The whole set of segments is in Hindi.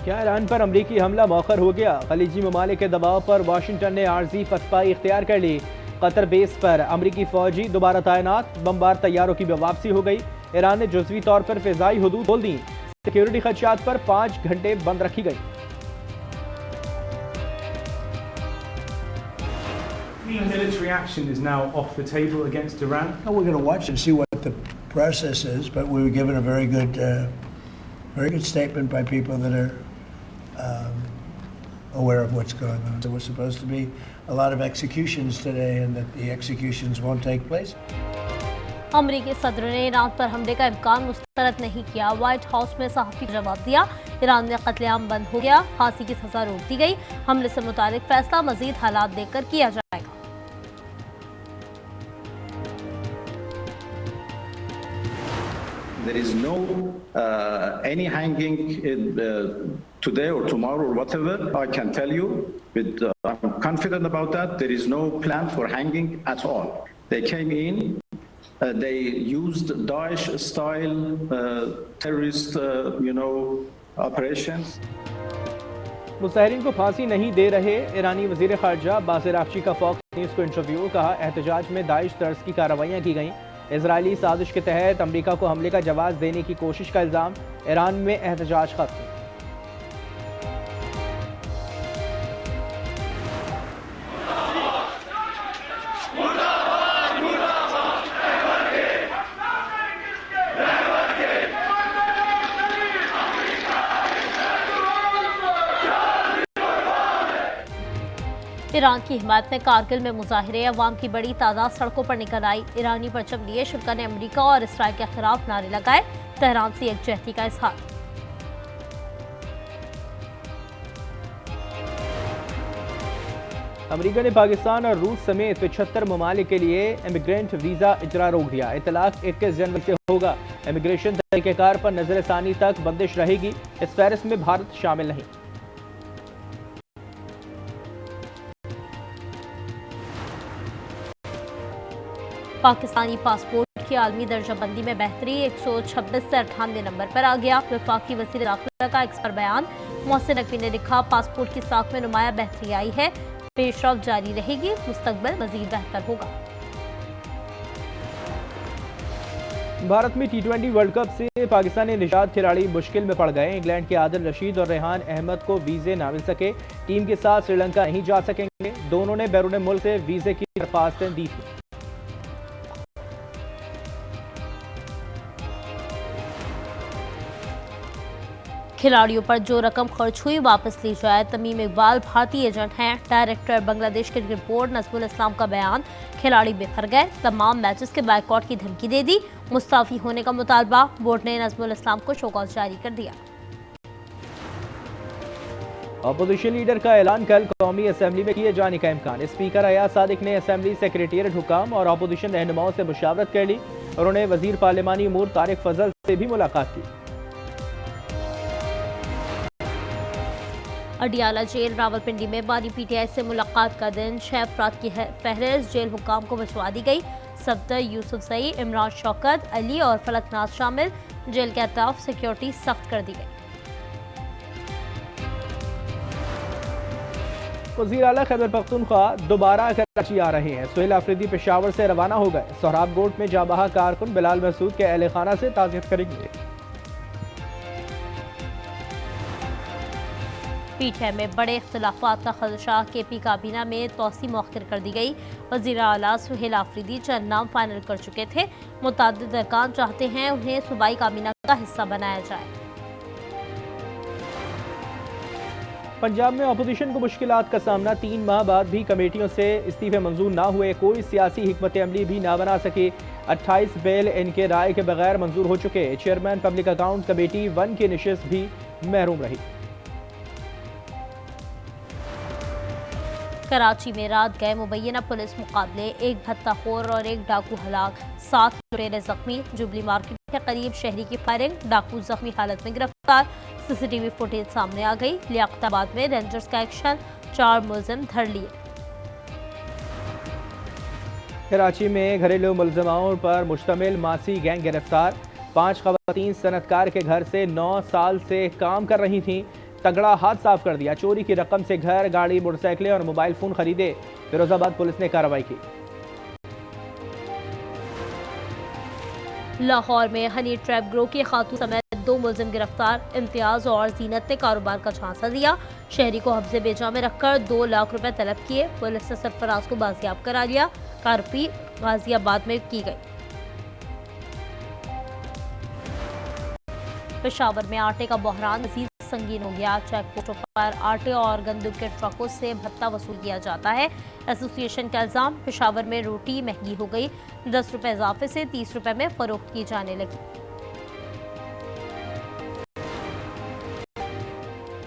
क्या ईरान पर अमरीकी हमला मौखर हो गया? खलीजी ममालिक के दबाव पर वाशिंगटन ने आर्जी पसपाई इख्तियार कर ली। कतर बेस पर अमरीकी फौजी दोबारा तैनात, बमबार तैयारों की वापसी हो गई। ईरान ने जुज़वी तौर पर फ़िज़ाई हदूद खोल दी। सिक्योरिटी खदशात पर 5 घंटे बंद रखी गई। Military action is now off the table against Iran. We're going to watch and see what the process is, but we were given a very good statement by people that are aware of what's going on. There was supposed to be a lot of executions today, and that the executions won't take place. अमरीकी सदर ने ईरान पर हमले का इम्कान मुस्तरद नहीं किया। व्हाइट हाउस में सहाफ़ी को जवाब दिया। ईरान में कत्लेआम बंद हो गया, फांसी की सजा रोक दी गई। हमले से मुतालिक फैसला मजीद हालात देखकर किया जाएगा। There is no any hanging today or tomorrow or whatever. I can tell you, I'm confident about that. There is no plan for hanging at all. They came in, they used Daesh-style terrorist, operations. मुज़ाहिरीन को फांसी नहीं दे रहे ईरानी वज़ीर ख़ारजा अब्बास अराग़ची का फॉक्स न्यूज़ को इंटरव्यू। कहा, एहतजाज में दाइश तर्ज की कार्रवाइयाँ की गईं। इजरायली साजिश के तहत अमरीका को हमले का जवाब देने की कोशिश का इल्ज़ाम। ईरान में एहतजाज खत्म। ईरान की हिमायत में कारगिल में मुजाहिरे, अवाम की बड़ी तादाद सड़कों पर निकल आई। ईरानी परचम लिए शुरा ने अमरीका और इसराइल के खिलाफ नारे लगाए। तेहरान से यकजहती का इजहार। अमरीका ने पाकिस्तान और रूस समेत 75 ममालिक के लिए इमिग्रेंट वीज़ा इजरा रोक दिया। इतलाक 21 जनवरी से होगा। इमिग्रेशन तरीक़ेकार पर नज़र-ए-सानी तक बंदिश रहेगी। इस फहरिस्त में भारत शामिल नहीं। पाकिस्तानी पासपोर्ट की आलमी दर्जाबंदी में बेहतरी 126 से 98 नंबर पर आ गया। वफाकी वज़ीर दाखिला का एक्स पर बयान। मोहसिन नकवी ने लिखा, पासपोर्ट की साख में नुमाया बेहतरी आई है, पेशरफ्त जारी रहेगी, मुस्तकबिल मजीद बेहतर होगा। भारत में T20 वर्ल्ड कप से पाकिस्तानी निशाद खिलाड़ी मुश्किल में पड़ गए। इंग्लैंड के आदिल रशीद और रेहान अहमद को वीज़े ना मिल सके। टीम के साथ श्रीलंका नहीं जा सकेंगे। दोनों ने बैरून मुल्क से वीज़े की दरख्वास्तें दी थी। खिलाड़ियों पर जो रकम खर्च हुई वापस ली जाए। तमीम इकबाल भारतीय एजेंट हैं। Director Bangladesh cricket board Nazmul Islam का बयान। खिलाड़ी बिखर गए, तमाम मैचेस के बायकॉट की धमकी दे दी। मुस्ताफी होने का मुतालबा। बोर्ड ने नजमुल इस्लाम को शोकॉज जारी कर दिया। अपोजिशन लीडर का ऐलान, कल कौमी असम्बली में किए जाने का इम्कान। स्पीकर अयाज सादिक ने असम्बली सेक्रेटेरिएट हुकाम और अपोजिशन रहनुमाओं से मुशावरत कर ली। उन्होंने वजीर पार्लिमानी उमूर तारिक फजल से भी मुलाकात की। अडियाला जेल रावलपिंडी में बानी PTI से मुलाकात का दिन। 6 अफराद की फहरिस्त जेल हुकाम को भिजवा दी गई। सफदर, यूसुफ सई, इमरान शौकत, अली और फलकनाथ शामिल। जेल के अतराफ सिक्योरिटी सख्त कर दी गई। वज़ीर आला खैबर पख्तूनख्वा दोबारा कराची आ रहे हैं। सुहेल आफरीदी पेशावर से रवाना हो गए। सोहराब गोट में जाबाहा कारकुन बिलाल मसूद के अहले खाना से ताज़ियत करेंगे। PTI में बड़े इख्तिलाफात का खदशा। KP काबीना में तोसी मौखर कर दी गई। वज़ीर आला सुहेल आफरीदी चंद नाम फाइनल कर चुके थे। मुतअद्दिद अरकान चाहते हैं उन्हें सूबाई काबीना का हिस्सा बनाया जाए। पंजाब में अपोजिशन को मुश्किलात का सामना। 3 माह बाद भी कमेटियों से इस्तीफे मंजूर ना हुए। कोई सियासी हिकमत अमली भी ना बना सके। 28 बेल इनके राय के बगैर मंजूर हो चुके। चेयरमैन पब्लिक अकाउंट कमेटी 1 की नशिस्त भी महरूम रही। कराची में रात गए मुबैना पुलिस मुकाबले। 1 भत्ताखोर और 1 डाकू हलाक, 7 लुटेरे जख्मी। जुबली मार्केट के करीब शहरी की फायरिंग, डाकू जख्मी हालत में गिरफ्तार। CCTV फुटेज सामने आ गई। लियाकताबाद में रेंजर्स का एक्शन, 4 मुलजिम धर लिए। कराची में घरेलू मुलजमाओं पर मुश्तमिल मासी गैंग गिरफ्तार। 5 खवातीन सनतकार के घर से 9 साल से काम कर रही थीं। तगड़ा हाथ साफ कर दिया। चोरी की रकम से घर, गाड़ी, मोटरसाइकिलें और मोबाइल फोन खरीदे। फिरोजाबाद पुलिस ने कार्रवाई की। लाहौर में हनी ट्रैप ग्रोह की खातून समेत 2 मुलजिम गिरफ्तार। इम्तियाज और जीनत ने कारोबार का झांसा दिया। शहरी को हफ्जे बेजा में रखकर 2 लाख रुपए तलब किए। पुलिस ने सरफराज को बाजियाब करा लिया। कार्रवाई गाजियाबाद में की गई। पेशावर में आटे का बहरान मजीद संगीन हो गया। चेक पोस्टों पर आटे और गंदम के ट्रकों से भत्ता वसूल किया जाता है। एसोसिएशन का इल्जाम, पेशावर में रोटी महंगी हो गई। 10 रुपए इजाफे से 30 रुपए में फरोख्त की जाने लगी।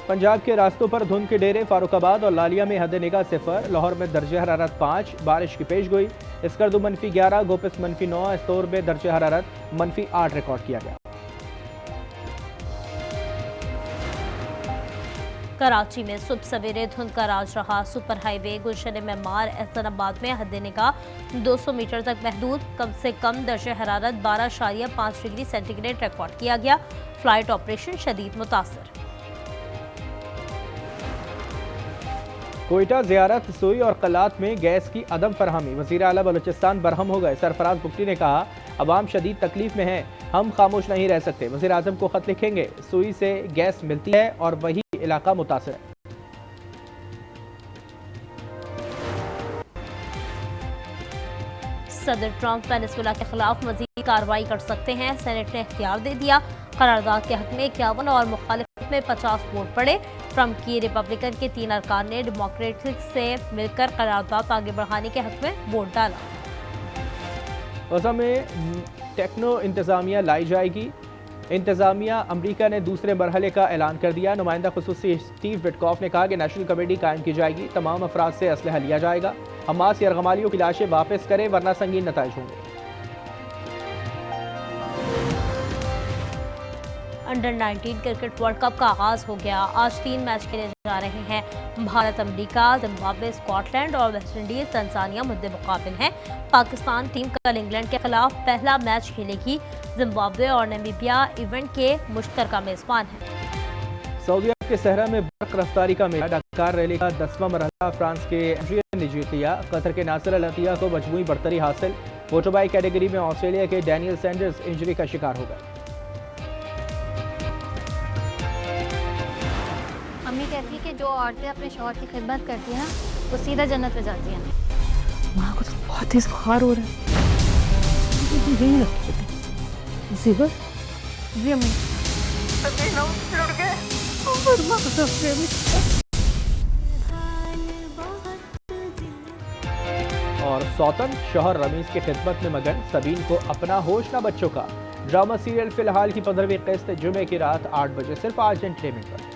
पंजाब के रास्तों पर धुंध के डेरे। फारुखाबाद और लालिया में हद निगाह 0। लाहौर में दर्जे हरारत 5। बारिश की पेशगोई। स्कर्दू -11, गोपिस -9। इस्तौर में दर्जे हरारत -8 रिकॉर्ड किया गया। कराची में सुबह सवेरे धुंध का राज रहा। सुपर हाईवे गुलशन मेमार एहसनाबाद में हद निगाह 200 मीटर तक महदूद। कम से कम दर्जे हरारत 12.5 डिग्री सेंटीग्रेड रिकॉर्ड किया गया। फ्लाइट ऑपरेशन शदीद मुतासर। कोयटा ज़ियारत, सुई और कलात में गैस की अदम फरहमी। वज़ीर आला बलूचिस्तान बरहम हो गए। सरफराज बुगटी ने कहा, अवाम शदीद तकलीफ में है, हम खामोश नहीं रह सकते। वज़ीर आज़म को खत लिखेंगे। सुई से गैस मिलती है और वही इलाका मुतासर है। सदर ट्रंप वेनेजुएला के खिलाफ मजीद कार्रवाई कर सकते हैं। सेनेट ने इख्तियार दे दिया। करारदाद के हक में 51 और मुखालिफत में 50 वोट पड़े। ट्रंप की रिपब्लिकन के 3 अरकान ने डेमोक्रेटिक से मिलकर करारदाद आगे बढ़ाने के हक में वोट डाला। गजा में टेक्नो इंतजामिया लाई जाएगी। इंतजामिया अमरीका ने दूसरे मरहले का ऐलान कर दिया। नुमाइंदा खुसूसी स्टीव विटकॉफ ने कहा कि नेशनल कमेटी कायम की जाएगी। तमाम अफराद से असलहा लिया जाएगा। हमास यरगमालियों की लाशें वापस करे वरना संगीन नताइज होंगे। अंडर 19 क्रिकेट वर्ल्ड कप का आगाज हो गया। आज 3 मैच खेले जा रहे हैं। भारत, अमेरिका, जिम्बाब्वे, स्कॉटलैंड और वेस्ट इंडीज, तंजानिया मुद्दे मुकाबिल हैं। पाकिस्तान टीम कल इंग्लैंड के खिलाफ पहला मैच खेलेगी। जिम्बाब्वे और नामीबिया इवेंट के मुश्तरका मेजबान हैं। सऊदी अरब के सहरा में बर्क रफ्तारी का मेला। डकार रैली का 10वां मरहला फ्रांस के एड्रियन ने जीत लिया। कतर के नासिर अल अतिया को मजमूई बरतरी हासिल। मोटरबाइक कैटेगरी में ऑस्ट्रेलिया के डैनियल सैंडर्स इंजरी का शिकार हो गए। अम्मी कहती है कि जो औरतें अपने शौहर की खिदमत करती हैं ना, वो सीधा जन्नत में जाती हैं। माँ को तो बहुत तेज बुखार हो रहा है। जी अम्मी। और सौतन शौहर रमीज की खिदमत में मगन। सबीन को अपना होश ना बच्चों का। ड्रामा सीरियल फिलहाल की 15वीं किस्त जुमे की रात 8 बजे सिर्फ आज एंटरटेनमेंट पर।